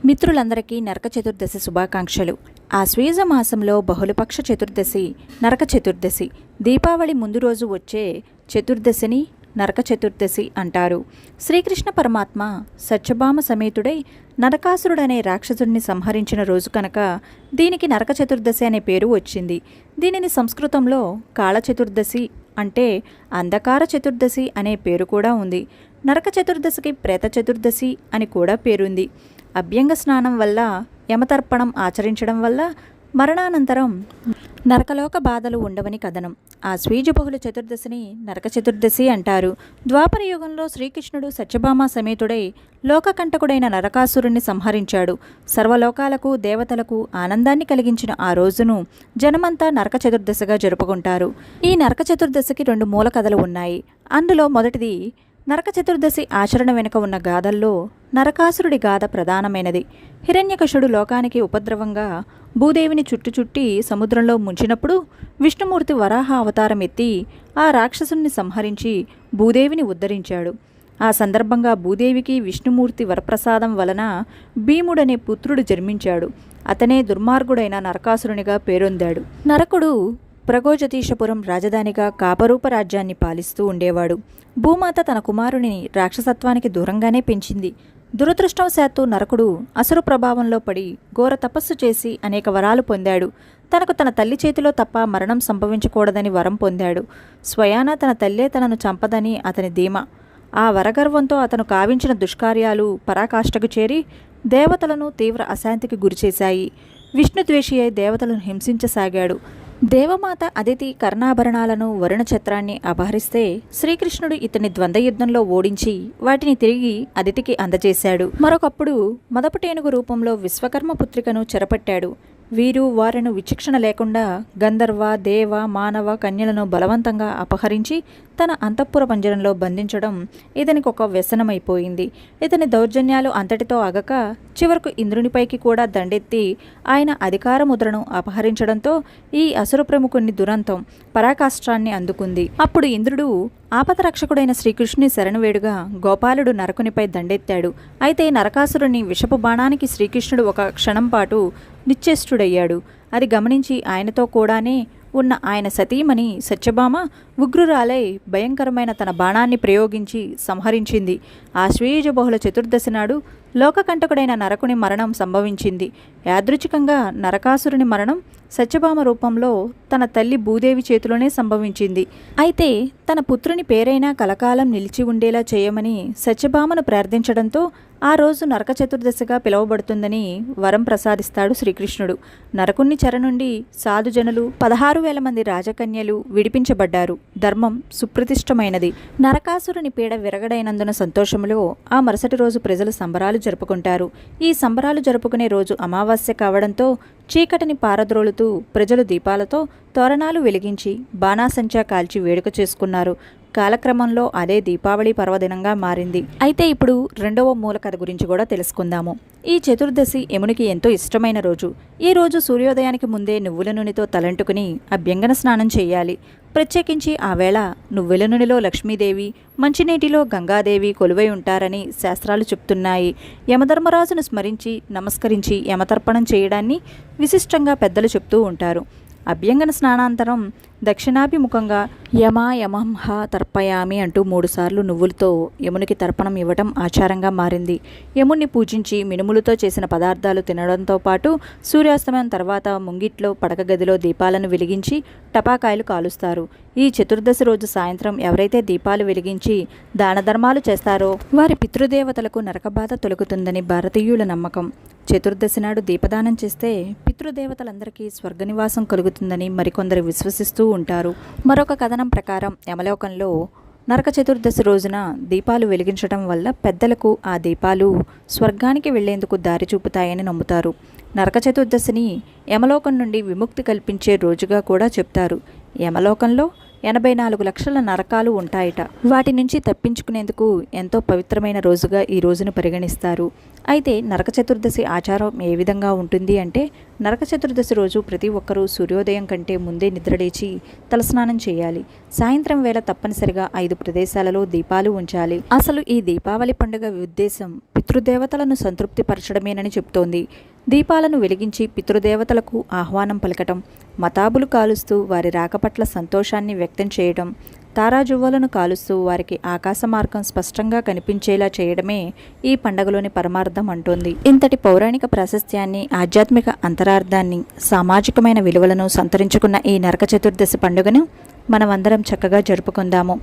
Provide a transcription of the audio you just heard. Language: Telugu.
మిత్రులందరికీ నరక చతుర్దశి శుభాకాంక్షలు. ఆశ్వేజ మాసంలో బహుళపక్ష చతుర్దశి నరక చతుర్దశి. దీపావళి ముందు రోజు వచ్చే చతుర్దశిని నరక చతుర్దశి అంటారు. శ్రీకృష్ణ పరమాత్మ సత్యభామ సమేతుడై నరకాసురుడనే రాక్షసుడిని సంహరించిన రోజు కనుక దీనికి నరక చతుర్దశి అనే పేరు వచ్చింది. దీనిని సంస్కృతంలో కాళ చతుర్దశి అంటే అంధకార చతుర్దశి అనే పేరు కూడా ఉంది. నరక చతుర్దశికి ప్రేత చతుర్దశి అని కూడా పేరుంది. అభ్యంగ స్నానం వల్ల, యమతర్పణం ఆచరించడం వల్ల మరణానంతరం నరకలోక బాధలు ఉండవని కథనం. ఆశ్వీజ బహుళ చతుర్దశిని నరక చతుర్దశి అంటారు. ద్వాపర యుగంలో శ్రీకృష్ణుడు సత్యభామ సమేతుడై లోకకంటకుడైన నరకాసురుణ్ణి సంహరించాడు. సర్వలోకాలకు దేవతలకు ఆనందాన్ని కలిగించిన ఆ రోజును జనమంతా నరక చతుర్దశిగా జరుపుకుంటారు. ఈ నరక చతుర్దశికి 2 మూల కథలు ఉన్నాయి. అందులో మొదటిది నరక చతుర్దశి ఆచరణ వెనుక ఉన్న గాథల్లో నరకాసురుడి గాథ ప్రధానమైనది. హిరణ్యకశుడు లోకానికి ఉపద్రవంగా భూదేవిని చుట్టుచుట్టి సముద్రంలో ముంచినప్పుడు విష్ణుమూర్తి వరాహ అవతారం ఎత్తి ఆ రాక్షసుని సంహరించి భూదేవిని ఉద్ధరించాడు. ఆ సందర్భంగా భూదేవికి విష్ణుమూర్తి వరప్రసాదం వలన భీముడనే పుత్రుడు జన్మించాడు. అతనే దుర్మార్గుడైన నరకాసురునిగా పేరొందాడు. నరకుడు ప్రగోజతీశపురం రాజధానిగా కాపరూప రాజ్యాన్ని పాలిస్తూ ఉండేవాడు. భూమాత తన కుమారుని రాక్షసత్వానికి దూరంగానే పెంచింది. దురదృష్టవశాత్తు నరకుడు అసురు ప్రభావంలో పడి ఘోర తపస్సు చేసి అనేక వరాలు పొందాడు. తనకు తన తల్లి చేతిలో తప్ప మరణం సంభవించకూడదని వరం పొందాడు. స్వయాన తన తల్లే తనను చంపదని అతని ధీమా. ఆ వరగర్వంతో అతను కావించిన దుష్కార్యాలు పరాకాష్ఠకు చేరి దేవతలను తీవ్ర అశాంతికి గురిచేశాయి. విష్ణుద్వేషి అయి దేవతలను హింసించసాగాడు. దేవమాత అదితి కర్ణాభరణాలను వరుణ ఛత్రాన్ని అపహరిస్తే శ్రీకృష్ణుడు ఇతని ద్వంద్వయుద్ధంలో ఓడించి వాటిని తిరిగి అదితికి అందజేశాడు. మరొకప్పుడు మదపుటేనుగు రూపంలో విశ్వకర్మ పుత్రికను చెరపట్టాడు. వీరు వారిని విచక్షణ లేకుండా గంధర్వ, దేవ, మానవ కన్యలను బలవంతంగా అపహరించి తన అంతఃపుర పంజరంలో బంధించడం ఇతనికి ఒక వ్యసనమైపోయింది. ఇతని దౌర్జన్యాలు అంతటితో ఆగక చివరకు ఇంద్రునిపైకి కూడా దండెత్తి ఆయన అధికార ముద్రను అపహరించడంతో ఈ అసుర ప్రముఖుని దురంతం పరాకాష్ఠాన్ని అందుకుంది. అప్పుడు ఇంద్రుడు ఆపదరక్షకుడైన శ్రీకృష్ణుని శరణువేడుగా గోపాలుడు నరకునిపై దండెత్తాడు. అయితే నరకాసురుని విషపు బాణానికి శ్రీకృష్ణుడు ఒక క్షణం పాటు నిశ్చేష్టుడయ్యాడు. అది గమనించి ఆయనతో కూడానే ఉన్న ఆయన సతీమణి సత్యభామ ఉగ్రురాలై భయంకరమైన తన బాణాన్ని ప్రయోగించి సంహరించింది. ఆశ్వయుజ బహుళ చతుర్దశి నాడు లోకకంటకుడైన నరకుని మరణం సంభవించింది. యాదృచ్ఛికంగా నరకాసురుని మరణం సత్యభామ రూపంలో తన తల్లి భూదేవి చేతిలోనే సంభవించింది. అయితే తన పుత్రుని పేరైనా కలకాలం నిలిచి ఉండేలా చేయమని సత్యభామను ప్రార్థించడంతో ఆ రోజు నరక చతుర్దశిగా పిలువబడుతుందని వరం ప్రసాదిస్తాడు శ్రీకృష్ణుడు. నరకుని చెర నుండి సాధుజనులు 16,000 మంది రాజకన్యలు విడిపించబడ్డారు. ధర్మం సుప్రతిష్టమైనది. నరకాసురుని పీడ విరగడైనందున సంతోషంలో ఆ మరుసటి రోజు ప్రజలు సంబరాలు జరుపుకుంటారు. ఈ సంబరాలు జరుపుకునే రోజు అమావాస్య కావడంతో చీకటిని పారద్రోలుతూ ప్రజలు దీపాలతో తోరణాలు వెలిగించి బాణాసంచా కాల్చి వేడుక చేసుకున్నారు. కాలక్రమంలో అదే దీపావళి పర్వదినంగా మారింది. అయితే ఇప్పుడు 2వ మూల కథ గురించి కూడా తెలుసుకుందాము. ఈ చతుర్దశి యమునికి ఎంతో ఇష్టమైన రోజు. ఈ రోజు సూర్యోదయానికి ముందే నువ్వుల నూనెతో తలంటుకుని అభ్యంగన స్నానం చేయాలి. ప్రత్యేకించి ఆ వేళ నువ్వుల నూనెలో లక్ష్మీదేవి, మంచినీటిలో గంగాదేవి కొలువై ఉంటారని శాస్త్రాలు చెప్తున్నాయి. యమధర్మరాజును స్మరించి నమస్కరించి యమతర్పణం చేయడాన్ని విశిష్టంగా పెద్దలు చెప్తూ ఉంటారు. అభ్యంగన స్నానాంతరం దక్షిణాభిముఖంగా యమంహ తర్పయామి అంటూ 3 సార్లు నువ్వులతో యమునికి తర్పణం ఇవ్వటం ఆచారంగా మారింది. యముణ్ణి పూజించి మినుములతో చేసిన పదార్థాలు తినడంతో పాటు సూర్యాస్తమయం తర్వాత ముంగిట్లో పడక గదిలో దీపాలను వెలిగించి టపాకాయలు కాలుస్తారు. ఈ చతుర్దశి రోజు సాయంత్రం ఎవరైతే దీపాలు వెలిగించి దాన ధర్మాలు చేస్తారో వారి పితృదేవతలకు నరకబాధ తొలగుతుందని భారతీయుల నమ్మకం. చతుర్దశి నాడు దీపదానం చేస్తే పితృదేవతలందరికీ స్వర్గనివాసం కలుగుతుందని మరికొందరు విశ్వసిస్తూ ఉంటారు. మరొక కథనం ప్రకారం యమలోకంలో నరక చతుర్దశి రోజున దీపాలు వెలిగించడం వల్ల పెద్దలకు ఆ దీపాలు స్వర్గానికి వెళ్లేందుకు దారి చూపుతాయని నమ్ముతారు. నరక చతుర్దశిని యమలోకం నుండి విముక్తి కల్పించే రోజుగా కూడా చెప్తారు. యమలోకంలో 84 లక్షల నరకాలు ఉంటాయట. వాటి నుంచి తప్పించుకునేందుకు ఎంతో పవిత్రమైన రోజుగా ఈ రోజును పరిగణిస్తారు. అయితే నరక చతుర్దశి ఆచారం ఏ విధంగా ఉంటుంది అంటే, నరక చతుర్దశి రోజు ప్రతి ఒక్కరూ సూర్యోదయం కంటే ముందే నిద్రలేచి తలస్నానం చేయాలి. సాయంత్రం వేళ తప్పనిసరిగా 5 ప్రదేశాలలో దీపాలు ఉంచాలి. అసలు ఈ దీపావళి పండుగ ఉద్దేశం పితృదేవతలను సంతృప్తిపరచడమేనని చెప్తోంది. దీపాలను వెలిగించి పితృదేవతలకు ఆహ్వానం పలకటం, మతాబులు కాలుస్తూ వారి రాక పట్ల సంతోషాన్ని వ్యక్తం చేయడం, తారాజువ్వలను కాలుస్తూ వారికి ఆకాశ మార్గం స్పష్టంగా కనిపించేలా చేయడమే ఈ పండగలోని పరమార్థం అంటోంది. ఇంతటి పౌరాణిక ప్రాశస్త్యాన్ని, ఆధ్యాత్మిక అంతరార్థాన్ని, సామాజికమైన విలువలను సంతరించుకున్న ఈ నరక చతుర్దశి పండుగను మనమందరం చక్కగా జరుపుకుందాము.